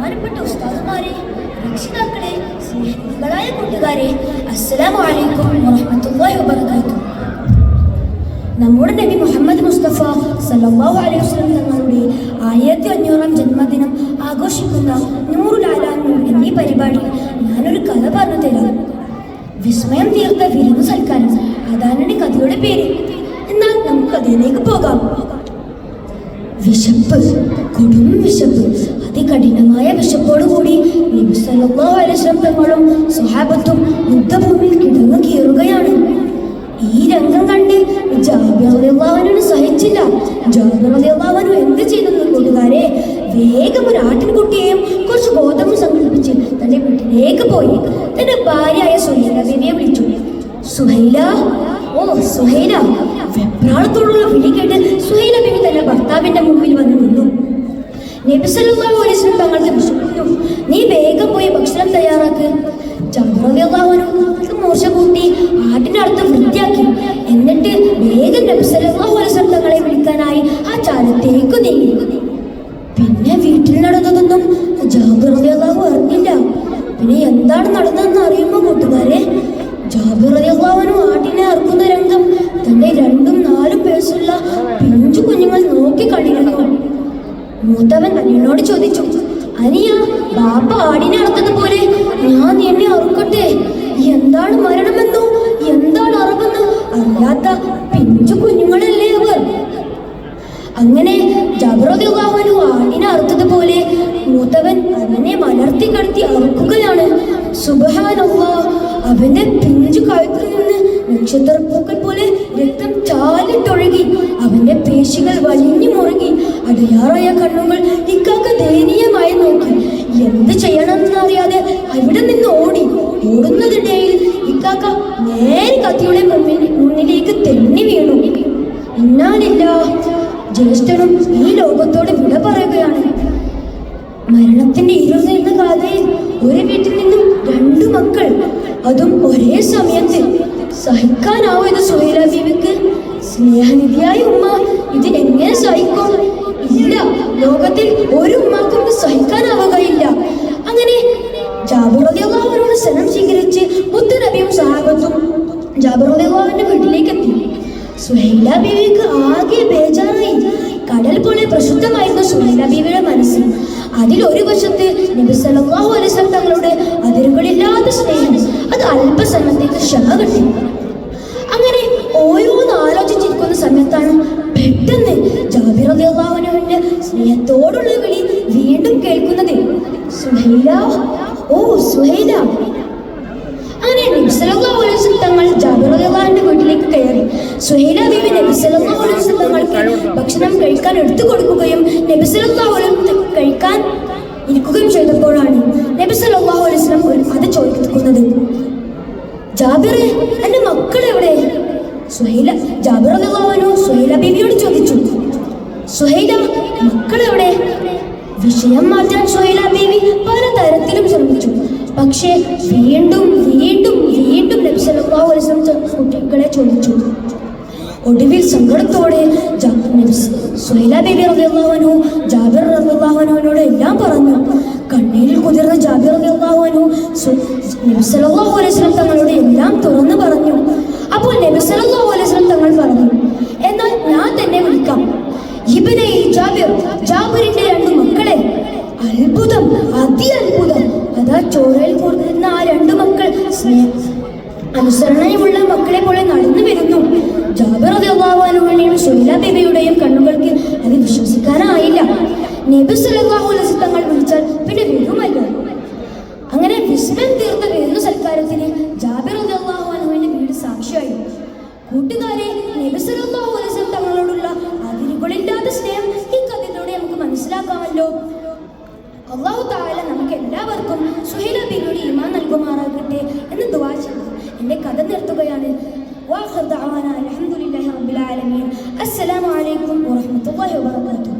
ബഹുമാനപ്പെട്ട ഉസ്താദുമാരെ, രക്ഷിതാക്കളെ, സ്നേഹിതങ്ങളായ കൂട്ടുകാരെ, അസ്സലാമു അലൈക്കും വറഹ്മത്തുള്ളാഹി വബറകാതുഹു. നമ്മുടെ നബി മുഹമ്മദ് മുസ്തഫ സല്ലല്ലാഹു അലൈഹി വസല്ലം തങ്ങളുടെ 1500-ാം ജന്മദിനം ആഘോഷിക്കുന്ന നൂറുൽ ആലാം എന്നീ പരിപാടി ഞാനൊരു കഥ പറഞ്ഞു തരാം. വിസ്മയം തീർത്ത വിരുന്നു സൽക്കാരം, അതാണ് കഥയുടെ പേര്. എന്നാൽ നമുക്ക് അതിലേക്ക് പോകാം. വിശപ്പ്, കൊടും വിശപ്പ്, അതികഠിനമായ വിശപ്പോടുകൂടി നബി സല്ലല്ലാഹു അലൈഹി വസല്ലം തങ്ങളും സ്വഹാബത്തും യുദ്ധഭൂമിയിൽ കിടന്നു കീറുകയാണ്. ഈ രംഗം കണ്ട് ജാബിർ റളിയല്ലാഹു അൻഹു സഹിച്ചില്ല. ജാബിർ റളിയല്ലാഹു അൻഹു എന്ത് ചെയ്തെന്ന് കൂട്ടുകാരെ, വേഗം ഒരു ആട്ടിൻകുട്ടിയെയും കുറച്ച് ഗോതമ്പ് സംഘടിപ്പിച്ച് തന്റെ വീട്ടിലേക്ക് പോയി തന്റെ ഭാര്യയായ സുഹൈല ബീവിയെ വിളിച്ചു. സുഹൈല, ഓ സുഹൈല! വെപ്രാളത്തോടുള്ള വിളി കേട്ട് സുഹൈല ബീവി തന്റെ ഭർത്താവിന്റെ മുമ്പിൽ വന്ന് നിന്നു. നബി സല്ലല്ലാഹു അലൈഹി വസല്ലം തങ്ങൾക്ക് വിശക്കുന്നു, നീ വേഗം പോയി ഭക്ഷണം തയ്യാറാക്ക്. ജാബിർ റളിയല്ലാഹു അൻഹു മൂർച്ച കൂട്ടി ആട്ടിന്റെ അടുത്ത് വൃത്തിയാക്കി. എന്നിട്ട് വേഗം നബി സല്ലല്ലാഹു അലൈഹി വസല്ലം തങ്ങളെ വിളിക്കാനായി ആ ചാലത്തേക്ക് നീങ്ങി. പിന്നെ വീട്ടിൽ നടന്നതൊന്നും ജാബിർ റളിയല്ലാഹു അറിഞ്ഞില്ല. പിന്നെ എന്താണ് നടന്നതെന്ന് അറിയുമോ കൂട്ടുകാരെ? ജാബിർ റളിയല്ലാഹു അൻഹു ആട്ടിനെ അറുക്കുന്ന രംഗം തന്റെ 2ഉം 4ഉം വയസ്സുള്ള പിഞ്ചു കുഞ്ഞുങ്ങൾ നോക്കി കണ്ടിരുന്നു. മൂത്തവൻ അനിയനോട് ചോദിച്ചു, അനിയ, ബാപ്പ ആടിനെ അറുത്തതുപോലെ ഞാൻ എന്നെ അറുക്കട്ടെ? എന്താണ് മരണമെന്നോ എന്താണ് അറവെന്നോ അറിയാത്ത പിഞ്ചു കുഞ്ഞുങ്ങളല്ലേ അവർ. അങ്ങനെ ജാബിർ റളിയല്ലാഹു അൻഹു ആടിനെ അറുത്തതുപോലെ മൂത്തവൻ അവനെ മലർത്തി കടത്തി അറുക്കുകയാണ്. സുബ്ഹാനല്ലാഹ്! അവന്റെ പിഞ്ചു കഴുത്തിൽ നിന്ന് നക്ഷത്രപ്പൂക്കൾ പോലെ രക്തം ചാലിട്ടൊഴുകി. അവന്റെ പേശികൾ വലിഞ്ഞു മുറുകി. അടയാറായ കണ്ണുകൾ ഇക്കാക്ക ദയനീയമായി നോക്കി. എന്ത് ചെയ്യണമെന്നറിയാതെ അവിടെ നിന്ന് ഓടി. ഓടുന്നതിനിടയിൽ ഇക്കാക്ക നേരെ കത്തിയുടെ മുന്നിലേക്ക് തെന്നി വീണു. ഇന്നാലില്ലാഹ്! ജ്യേഷ്ഠനും ഈ ലോകത്തോട് വിട പറയുകയാണ്. മരണത്തിന്റെ ഇരുന്ന കഥയിൽ ഒരു വീട്ടിൽ നിന്നും 2 മക്കൾ, അതും ഒരേ സമയത്ത്. സഹിക്കാനാവോ ഇത് സുഹൈല ബീവിക്ക്? സ്നേഹനിധിയായ ഉമ്മ ഇത് എങ്ങനെ സഹിക്കും? ഇല്ല, ലോകത്തിൽ ഒരു ഉമ്മാക്കും ഇത് സഹിക്കാനാവുകയില്ല. അങ്ങനെ ജാബിർ റളിയല്ലാഹു അൻഹു സനം സ്വീകരിച്ച് മുത്തുനബിയും സഹാബത്തും ജാബിർ റളിയല്ലാഹു അൻഹുവിന്റെ വീട്ടിലേക്ക് എത്തി. സുഹൈല ബീവിക്ക് ആകെ ബേജാറായി. കടൽ പോലെ പ്രശുദ്ധമായിരുന്ന സുഹൈല ബീവിയുടെ മനസ്സ്. അതിലൊരു വശത്ത് നബി സല്ലല്ലാഹു അലൈഹി വസല്ലം തങ്ങളുടെ അതിരുകളില്ലാത്ത സ്നേഹം, അത് അല്പസമയത്തേക്ക് ക്ഷമ കിട്ടി. അങ്ങനെ ഓരോന്ന് ആലോചിച്ചിരിക്കുന്ന സമയത്താണ് പെട്ടെന്ന് ജാബിർ റളിയല്ലാഹു അൻഹുവിന്റെ സ്നേഹത്തോടുള്ള വിളി വീണ്ടും കേൾക്കുന്നത്. സുഹൈല, ഓ സുഹൈല! അങ്ങനെ നബി സല്ലല്ലാഹു അലൈഹി വസല്ലം തങ്ങൾ ജാബിർ റളിയല്ലാഹു അൻഹുവിന്റെ വീട്ടിലേക്ക് കയറി. സുഹൈല ബീവി നബി സല്ലല്ലാഹു അലൈഹി വസല്ലം തങ്ങൾക്ക് ഭക്ഷണം കഴിക്കാൻ എടുത്തു കൊടുക്കുകയും നബി സല്ലല്ലാഹു അലൈഹി വസല്ലം കഴിക്കാൻ ഇരിക്കുകയും ചെയ്തപ്പോഴാണ് നബി സല്ലല്ലാഹു അലൈഹി വസല്ലം അത് ചോദിക്കുന്നത്. ജാബിറെ, എന്റെ മക്കൾ എവിടെ? ജാബിർ റളിയല്ലാഹു അൻഹു സുഹൈല ബീവിയോട് ചോദിച്ചു. സുഹൈല, മക്കൾ എവിടെ? വിഷയം മാറ്റാൻ സുഹൈല ബീവി പല തരത്തിലും ശ്രമിച്ചു. പക്ഷേ വീണ്ടും വീണ്ടും വീണ്ടും നബി സല്ലല്ലാഹു അലൈഹി വസല്ലം കുട്ടികളെ ചോദിച്ചു. ഒടുവിൽ സങ്കടത്തോടെ സുഹൈല ബീവി റളിയല്ലാഹു അൻഹു ജാബിർ റളിയല്ലാഹു അൻഹുവിനോട് എല്ലാം പറഞ്ഞു. കണ്ണീരിൽ കുതിർന്ന ജാബിർ റളിയല്ലാഹു അൻഹു നബി സല്ലല്ലാഹു അലൈഹി വസല്ലം തങ്ങളോട് എല്ലാം തുറന്നു പറഞ്ഞു. അപ്പോൾ നബി സല്ലല്ലാഹു അലൈഹി വസല്ലം തങ്ങൾ പറഞ്ഞു, എന്നാൽ ഞാൻ തന്നെ വിളിക്കാം. ഇബ്നെ ജാബിർ, ജാബിറിന്റെ 2 മക്കളെ. അത്ഭുതം, അത്ഭുതം! അതാ ചോരയിൽ കൂർന്നിരുന്ന ആ 2 മക്കൾ അനുസരണയുള്ള മക്കളെ പോലെ നടന്നു വരുന്നു. ജാബിർ റളിയല്ലാഹു അൻഹുവിന്റെയും സുഹൈല ബീവിയുടെയും കണ്ണുകൾക്ക് അത് വിശ്വസിക്കാനായില്ല. നബി സല്ലല്ലാഹു അലൈഹി വസല്ലം തങ്ങൾ വിളിച്ചാൽ പിന്നെ വരുമല്ലോ. അങ്ങനെ വിസ്മയം തീർത്ത വിരുന്നു സൽക്കാരത്തിന് ജാബിർ റളിയല്ലാഹു അൻഹുവിന്റെ വീട് സാക്ഷിയായി. കൂട്ടുകാരെ, നബി സല്ലല്ലാഹു അലൈഹി വസല്ലം തങ്ങളോടുള്ള അതിരുകളില്ലാത്ത സ്നേഹം ഈ കഥയിലൂടെ നമുക്ക് മനസ്സിലാക്കാമല്ലോ. അല്ലാഹു തആല നമുക്ക് എല്ലാവർക്കും സുഹൈല ബീവിയുടെ ഈമാൻ നൽകുമാറാകട്ടെ എന്ന് ദുആ ചെയ്തു എൻ്റെ കഥ നിർത്തുകയാണ്. വാഖിർ ദഅവാനാ അൽഹംദുലില്ലാഹി റബ്ബിൽ ആലമീൻ. അസ്സലാമു അലൈക്കും വറഹ്മത്തുള്ളാഹി വബറകാതുഹു.